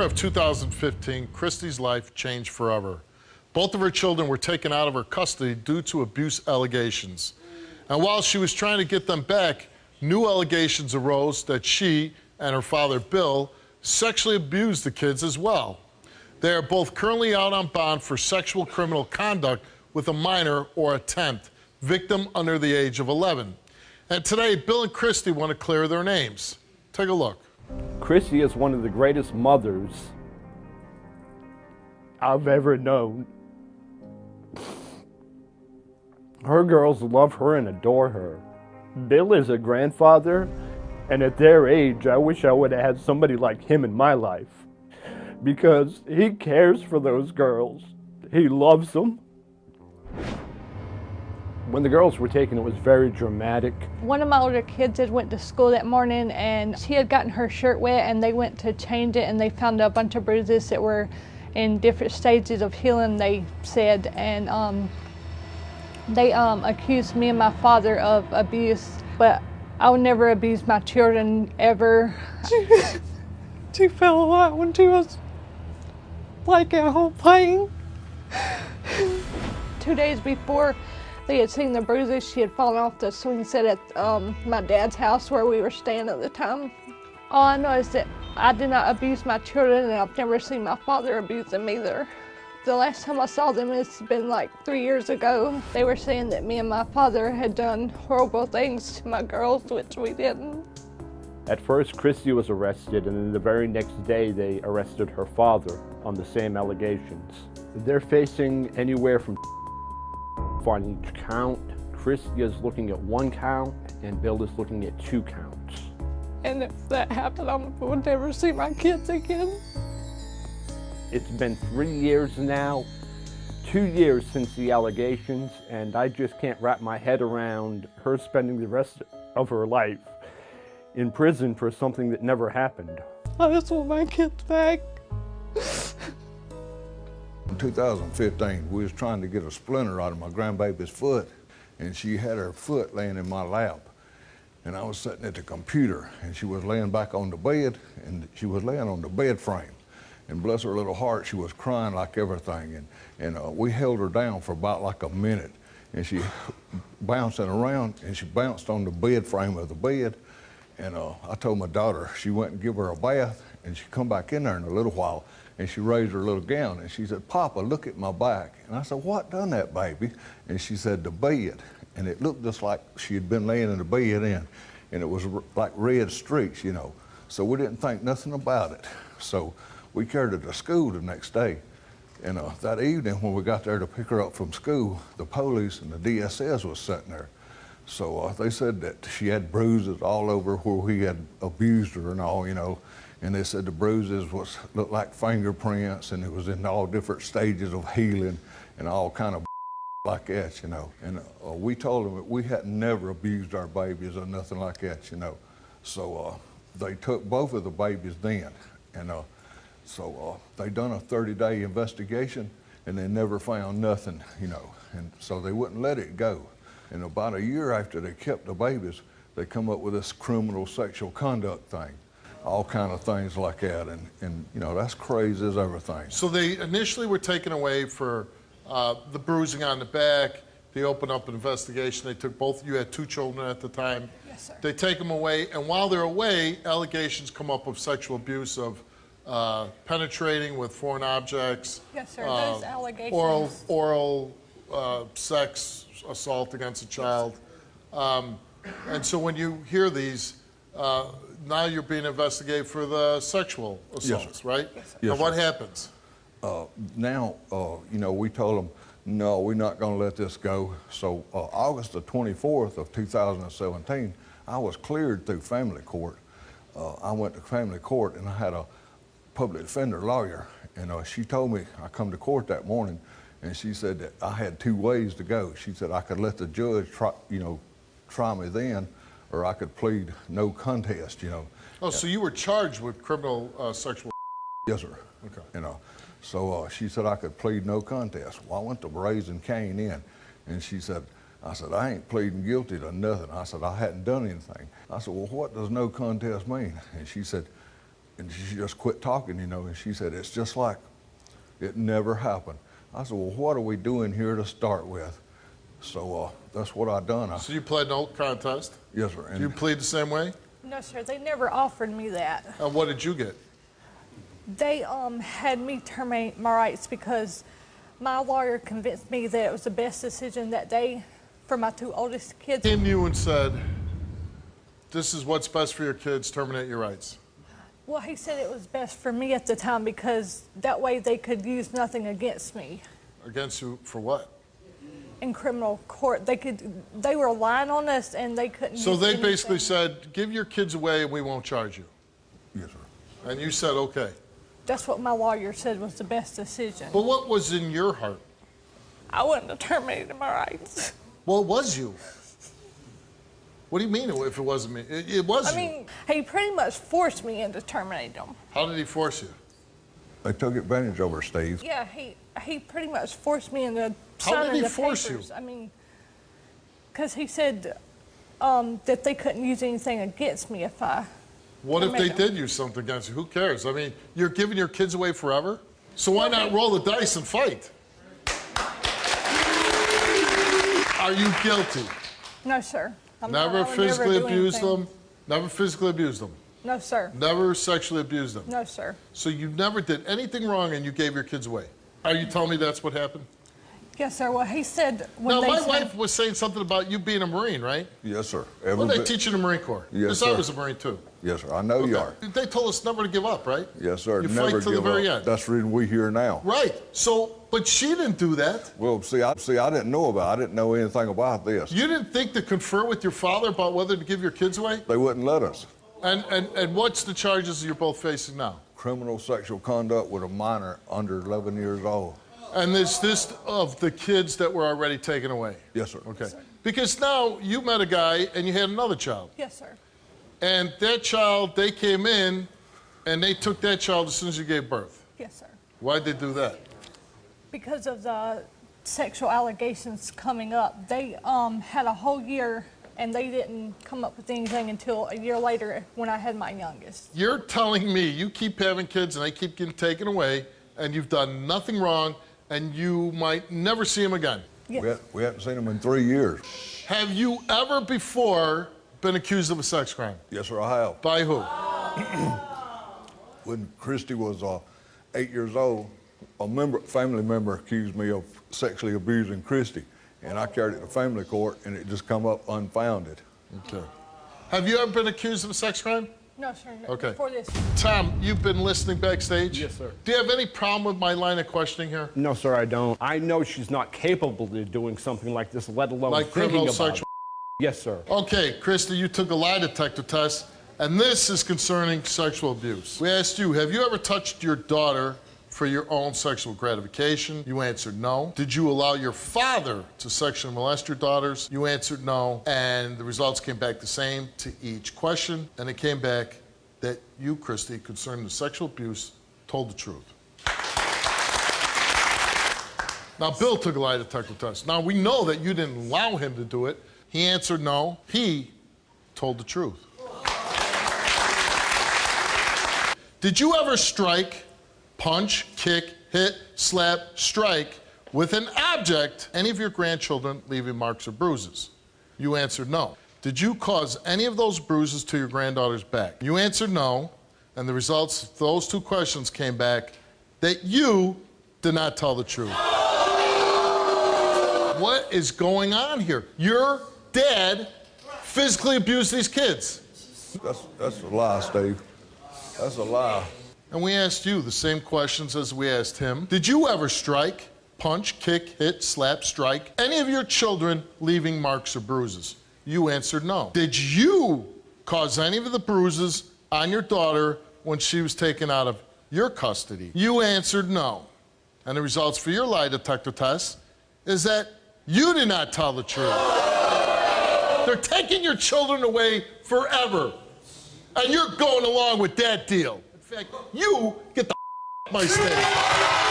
Of 2015, Christy's life changed forever. Both of her children were taken out of her custody due to abuse allegations. And while she was trying to get them back, new allegations arose that she and her father, Bill, sexually abused the kids as well. They are both currently out on bond for sexual criminal conduct with a minor or attempt, victim under the age of 11. And today, Bill and Christy want to clear their names. Take a look. Christy is one of the greatest mothers I've ever known. Her girls love her and adore her. Bill is a grandfather, and at their age, I wish I would have had somebody like him in my life, because he cares for those girls. He loves them. When the girls were taken, it was very dramatic. One of my older kids had went to school that morning, and she had gotten her shirt wet, and they went to change it, and they found a bunch of bruises that were in different stages of healing, they said, and they accused me and my father of abuse, but I would never abuse my children, ever. She fell a lot when she was like at home playing. 2 days before they had seen the bruises, she had fallen off the swing set at my dad's house where we were staying at the time. All I know is that I did not abuse my children, and I've never seen my father abuse them either. The last time I saw them, it's been like 3 years ago. They were saying that me and my father had done horrible things to my girls, which we didn't. At first, Christy was arrested, and then the very next day, they arrested her father on the same allegations. They're facing anywhere from on each count. Christy is looking at 1 count, and Bill is looking at 2 counts. And if that happened, I would never see my kids again. It's been 3 years now, 2 years since the allegations, and I just can't wrap my head around her spending the rest of her life in prison for something that never happened. I just want my kids back. In 2015, we was trying to get a splinter out of my grandbaby's foot, and she had her foot laying in my lap. And I was sitting at the computer, and she was laying back on the bed, and she was laying on the bed frame. And bless her little heart, she was crying like everything. And we held her down for about like a minute, and she bouncing around, and she bounced on the bed frame of the bed. And I told my daughter she went and give her a bath, and she come back in there in a little while, and she raised her little gown, and she said, "Papa, look at my back." And I said, "What done that, baby?" And she said, "The bed." And it looked just like she had been laying in the bed, and it was like red streaks, you know. So we didn't think nothing about it. So we carried her to school the next day. And that evening when we got there to pick her up from school, the police and the DSS was sitting there. So they said that she had bruises all over where he had abused her and all, you know. And they said the bruises looked like fingerprints, and it was in all different stages of healing and all kind of like that, you know. And we told them that we had never abused our babies or nothing like that, you know. So they took both of the babies then. And so they done a 30-day investigation, and they never found nothing, you know. And so they wouldn't let it go. And about a year after they kept the babies, they come up with this criminal sexual conduct thing. All kind of things like that, and you know, that's crazy as everything. So they initially were taken away for the bruising on the back. They opened up an investigation. They took both, you had 2 children at the time. Yes, sir. They take them away, and while they're away, allegations come up of sexual abuse, of penetrating with foreign objects. Yes, sir, those allegations. Oral sex assault against a child. And so when you hear these, now you're being investigated for the sexual assaults, yes, right? Yes, sir. Now yes, what sir. happens? Now, you know, we told them, no, we're not going to let this go. So August the 24th of 2017, I was cleared through family court. I went to family court, and I had a public defender lawyer, and she told me, I come to court that morning, and she said that I had 2 ways to go. She said I could let the judge try me then, or I could plead no contest, you know. Oh, so you were charged with criminal sexual? Yes, sir. Okay. You know, so she said I could plead no contest. Well, I went to raising Cain in, and she said, I said, I ain't pleading guilty to nothing. I said, I hadn't done anything. I said, well, what does no contest mean? And she said, And she just quit talking, you know, and she said, it's just like it never happened. I said, well, what are we doing here to start with? So that's what I done. So you pled no contest? Yes, sir. Do you plead the same way? No, sir, they never offered me that. And what did you get? They had me terminate my rights because my lawyer convinced me that it was the best decision that day for my 2 oldest kids. Came to you and said, this is what's best for your kids, terminate your rights. Well, he said it was best for me at the time because that way they could use nothing against me. Against you for what? In criminal court, they were lying on us and they couldn't. So use they anything. basically said, give your kids away and we won't charge you. Yes, sir. And you said, okay. That's what my lawyer said was the best decision. But what was in your heart? I wouldn't have terminated my rights. Well, it was you. What do you mean if it wasn't me? It was you. I mean, he pretty much forced me into terminating them. How did he force you? They took advantage of her, Steve. Yeah, he pretty much forced me into How signing did he the force you? papers. I mean, because he said that they couldn't use anything against me if I. What if they terminated them. did use something against you? Who cares? I mean, you're giving your kids away forever? So why not roll the dice and fight? Are you guilty? No, sir. I'm Never not, I would physically never do abused anything. them? Never physically abused them? No, sir. Never sexually abused them? No, sir. So you never did anything wrong and you gave your kids away? Are you telling me that's what happened? Yes, sir. Well, he said when Now, they my said, wife was saying something about you being a Marine, right? Yes, sir. What did they teach you in the Marine Corps? Yes, Because I sir. was a Marine too. Yes, sir. I know you are. They told us never to give up, right? Yes, sir. You Never fight to the give very up. end. That's the reason we're here now. Right. So, but she didn't do that. Well, see, I didn't know about it. I didn't know anything about this. You didn't think to confer with your father about whether to give your kids away? They wouldn't let us. And what's the charges you're both facing now? Criminal sexual conduct with a minor under 11 years old. And is this of the kids that were already taken away? Yes, sir. Okay. Because now you met a guy and you had another child. yes, sir. And that child, they came in and they took that child as soon as you gave birth. Yes, sir. Why'd they do that? Because of the sexual allegations coming up, they had a whole year and they didn't come up with anything until a year later when I had my youngest. You're telling me you keep having kids and they keep getting taken away and you've done nothing wrong and you might never see them again. Yes. We haven't seen them in 3 years. Have you ever before been accused of a sex crime? Yes, sir, I have. By who? When Christy was 8 years old, a family member accused me of sexually abusing Christy, and I carried it to family court, and it just come up unfounded. Okay. Have you ever been accused of a sex crime? No, sir. No, Okay. Before this. Tom, you've been listening backstage? Yes, sir. Do you have any problem with my line of questioning here? No, sir, I don't. I know she's not capable of doing something like this, let alone Like thinking criminal about sexual? it. Yes, sir. Okay, Christy, you took a lie detector test, and this is concerning sexual abuse. We asked you, have you ever touched your daughter for your own sexual gratification? You answered no. Did you allow your father to sexually molest your daughters? You answered no. And the results came back the same to each question, and it came back that you, Christy, concerning the sexual abuse, told the truth. Now, Bill took a lie detector test. Now, we know that you didn't allow him to do it. He answered no. He told the truth. Did you ever strike, punch, kick, hit, slap, strike with an object any of your grandchildren, leaving marks or bruises? You answered no. Did you cause any of those bruises to your granddaughter's back? You answered no, and the results of those two questions came back that you did not tell the truth. What is going on here? Your dad physically abused these kids. That's a lie, Steve. That's a lie. And we asked you the same questions as we asked him. Did you ever strike, punch, kick, hit, slap, strike any of your children, leaving marks or bruises? You answered no. Did you cause any of the bruises on your daughter when she was taken out of your custody? You answered no. And the results for your lie detector test is that you did not tell the truth. They're taking your children away forever. And you're going along with that deal. In fact, you get the my stage.